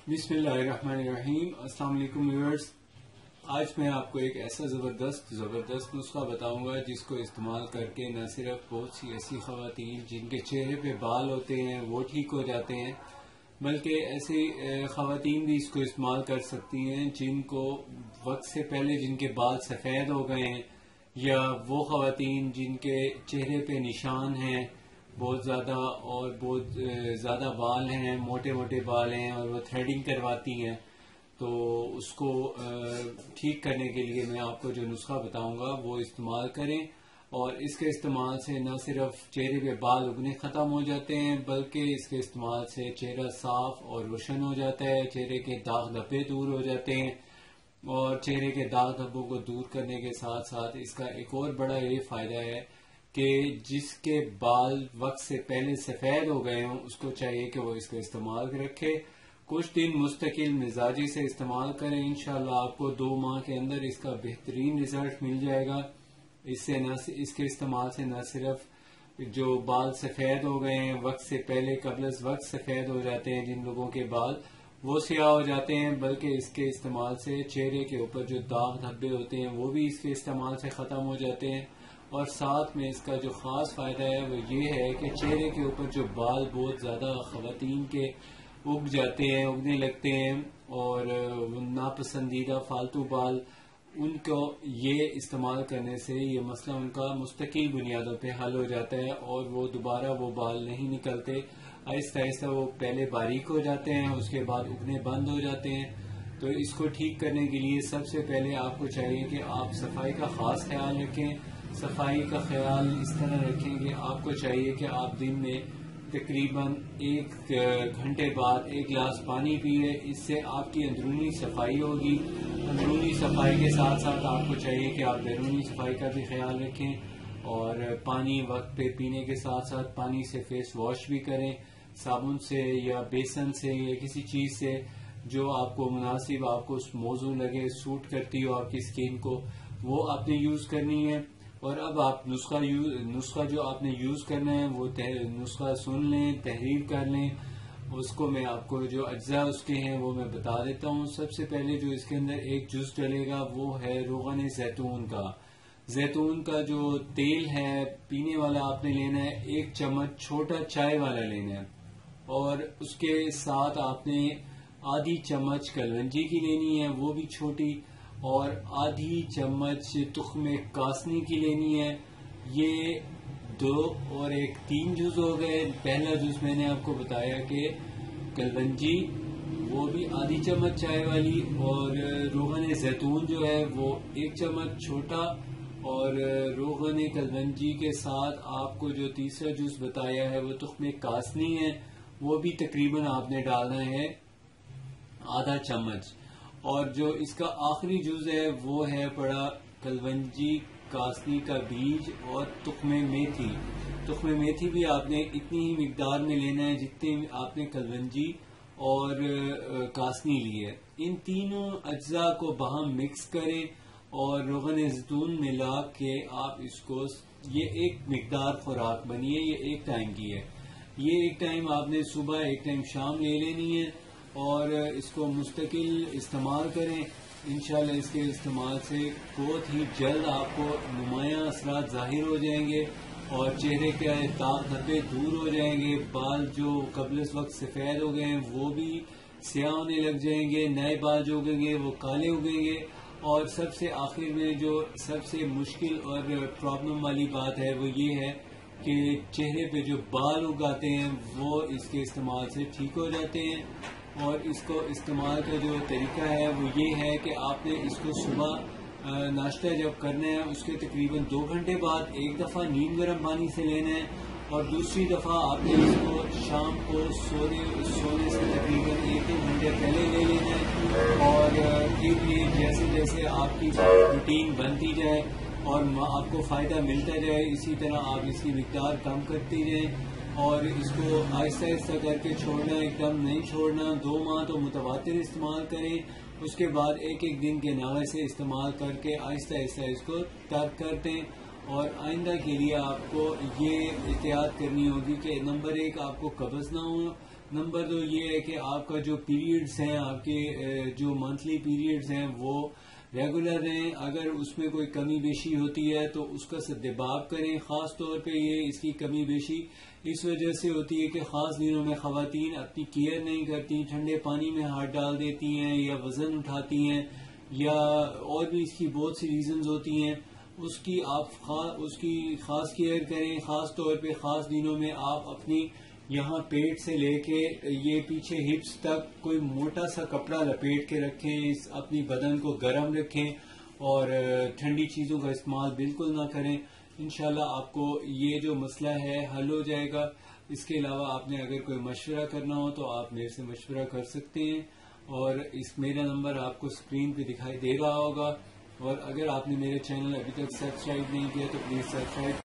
بسم اللہ الرحمن الرحیم۔ السلام علیکم ویورز، آج میں آپ کو ایک ایسا زبردست نسخہ بتاؤں گا جس کو استعمال کر کے نہ صرف بہت سی ایسی خواتین جن کے چہرے پہ بال ہوتے ہیں وہ ٹھیک ہو جاتے ہیں، بلکہ ایسی خواتین بھی اس کو استعمال کر سکتی ہیں جن کو وقت سے پہلے جن کے بال سفید ہو گئے ہیں، یا وہ خواتین جن کے چہرے پہ نشان ہیں بہت زیادہ اور بہت زیادہ بال ہیں، موٹے موٹے بال ہیں اور وہ تھریڈنگ کرواتی ہیں۔ تو اس کو ٹھیک کرنے کے لیے میں آپ کو جو نسخہ بتاؤں گا وہ استعمال کریں، اور اس کے استعمال سے نہ صرف چہرے پہ بال اگنے ختم ہو جاتے ہیں بلکہ اس کے استعمال سے چہرہ صاف اور روشن ہو جاتا ہے، چہرے کے داغ دھبے دور ہو جاتے ہیں، اور چہرے کے داغ دھبوں کو دور کرنے کے ساتھ ساتھ اس کا ایک اور بڑا یہ فائدہ ہے کہ جس کے بال وقت سے پہلے سفید ہو گئے ہوں اس کو چاہیے کہ وہ اس کا استعمال رکھے، کچھ دن مستقل مزاجی سے استعمال کریں، انشاءاللہ آپ کو 2 ماہ کے اندر اس کا بہترین رزلٹ مل جائے گا۔ اس کے استعمال سے نہ صرف جو بال سفید ہو گئے ہیں وقت سے پہلے قبل از وقت سفید ہو جاتے ہیں جن لوگوں کے بال وہ سیاہ ہو جاتے ہیں، بلکہ اس کے استعمال سے چہرے کے اوپر جو داغ دھبے ہوتے ہیں وہ بھی اس کے استعمال سے ختم ہو جاتے ہیں، اور ساتھ میں اس کا جو خاص فائدہ ہے وہ یہ ہے کہ چہرے کے اوپر جو بال بہت زیادہ خواتین کے اگ جاتے ہیں، اگنے لگتے ہیں، اور ناپسندیدہ فالتو بال، ان کو یہ استعمال کرنے سے یہ مسئلہ ان کا مستقل بنیادوں پہ حل ہو جاتا ہے اور وہ دوبارہ وہ بال نہیں نکلتے، آہستہ آہستہ وہ پہلے باریک ہو جاتے ہیں اس کے بعد اگنے بند ہو جاتے ہیں۔ تو اس کو ٹھیک کرنے کے لیے سب سے پہلے آپ کو چاہیے کہ آپ صفائی کا خاص خیال رکھیں۔ صفائی کا خیال اس طرح رکھیں کہ آپ کو چاہیے کہ آپ دن میں تقریباً 1 گھنٹے بعد 1 گلاس پانی پیئے، اس سے آپ کی اندرونی صفائی ہوگی۔ اندرونی صفائی کے ساتھ ساتھ آپ کو چاہیے کہ آپ بیرونی صفائی کا بھی خیال رکھیں، اور پانی وقت پہ پینے کے ساتھ ساتھ پانی سے فیس واش بھی کریں، صابن سے یا بیسن سے یا کسی چیز سے جو آپ کو مناسب، آپ کو موضوع لگے، سوٹ کرتی ہو آپ کی اسکن کو، وہ آپ نے یوز کرنی ہے۔ اور اب آپ نسخہ جو آپ نے یوز کرنا ہے وہ نسخہ سن لیں، تحریر کر لیں، اس کو میں آپ کو جو اجزاء اس کے ہیں وہ میں بتا دیتا ہوں۔ سب سے پہلے جو اس کے اندر ایک جز ڈلے گا وہ ہے روغن زیتون کا۔ زیتون کا جو تیل ہے پینے والا آپ نے لینا ہے، 1 چمچ چھوٹا چائے والا لینا ہے، اور اس کے ساتھ آپ نے آدھی چمچ کلونجی کی لینی ہے وہ بھی چھوٹی، اور آدھی چمچ تخم کاسنی کی لینی ہے۔ یہ 2 اور 1 3 جز ہو گئے۔ پہلا جز میں نے آپ کو بتایا کہ کلونجی وہ بھی آدھی چمچ چائے والی، اور روغن زیتون جو ہے وہ 1 چمچ چھوٹا، اور روغن کلونجی کے ساتھ آپ کو جو تیسرا جز بتایا ہے وہ تخم کاسنی ہے، وہ بھی تقریباً آپ نے ڈالنا ہے آدھا چمچ، اور جو اس کا آخری جز ہے وہ ہے پڑا کلونجی کاسنی کا بیج اور تخم میتھی۔ تخم میتھی بھی آپ نے اتنی ہی مقدار میں لینا ہے جتنے آپ نے کلونجی اور کاسنی لی ہے۔ ان تینوں اجزاء کو باہم مکس کریں اور روغن زیتون ملا کے آپ اس کو، یہ ایک مقدار خوراک بنی ہے، یہ 1 ٹائم کی ہے، یہ 1 ٹائم آپ نے صبح 1 ٹائم شام لے لینی ہے، اور اس کو مستقل استعمال کریں۔ انشاءاللہ اس کے استعمال سے بہت ہی جلد آپ کو نمایاں اثرات ظاہر ہو جائیں گے، اور چہرے کے داغ دھبے دور ہو جائیں گے، بال جو قبل اس وقت سفید ہو گئے ہیں وہ بھی سیاہ ہونے لگ جائیں گے، نئے بال جو اگیں گے وہ کالے اگیں گے، اور سب سے آخر میں جو سب سے مشکل اور پرابلم والی بات ہے وہ یہ ہے کہ چہرے پہ جو بال اگاتے ہیں وہ اس کے استعمال سے ٹھیک ہو جاتے ہیں۔ اور اس کو استعمال کا جو طریقہ ہے وہ یہ ہے کہ آپ نے اس کو صبح ناشتہ جب کرنا ہے اس کے تقریباً 2 گھنٹے بعد 1 دفعہ نیم گرم پانی سے لینا ہے، اور دوسری دفعہ آپ نے اس کو شام کو سونے سے تقریباً 1 گھنٹے پہلے لے لینا ہے، اور پھر یہ جیسے جیسے آپ کی روٹین بنتی جائے اور آپ کو فائدہ ملتا جائے اسی طرح آپ اس کی مقدار کم کرتے جائیں، اور اس کو آہستہ آہستہ کر کے چھوڑنا، ایک دم نہیں چھوڑنا۔ 2 ماہ تو متواتر استعمال کریں، اس کے بعد 1 دن کے ناغے سے استعمال کر کے آہستہ آہستہ اس کو ترک کر دیں، اور آئندہ کے لیے آپ کو یہ احتیاط کرنی ہوگی کہ نمبر 1 آپ کو قبض نہ ہو، نمبر 2 یہ ہے کہ آپ کا جو پیریڈز ہیں، آپ کے جو منتھلی پیریڈز ہیں وہ ریگولر رہیں. اگر اس میں کوئی کمی بیشی ہوتی ہے تو اس کا سدباب کریں. خاص طور پہ یہ اس کی کمی بیشی اس وجہ سے ہوتی ہے کہ خاص دنوں میں خواتین اپنی کیئر نہیں کرتی، ٹھنڈے پانی میں ہاتھ ڈال دیتی ہیں یا وزن اٹھاتی ہیں، یا اور بھی اس کی بہت سی ریزنز ہوتی ہیں. اس کی خاص کیئر کریں. خاص طور پہ خاص دنوں میں آپ اپنی یہاں پیٹ سے لے کے یہ پیچھے ہپس تک کوئی موٹا سا کپڑا لپیٹ کے رکھیں. اپنی بدن کو گرم رکھیں اور ٹھنڈی چیزوں کا استعمال بالکل نہ کریں. انشاءاللہ آپ کو یہ جو مسئلہ ہے حل ہو جائے گا. اس کے علاوہ آپ نے اگر کوئی مشورہ کرنا ہو تو آپ میرے سے مشورہ کر سکتے ہیں، اور میرا نمبر آپ کو اسکرین پہ دکھائی دے رہا ہوگا. اور اگر آپ نے میرے چینل ابھی تک سبسکرائب نہیں کیا تو پلیز سبسکرائب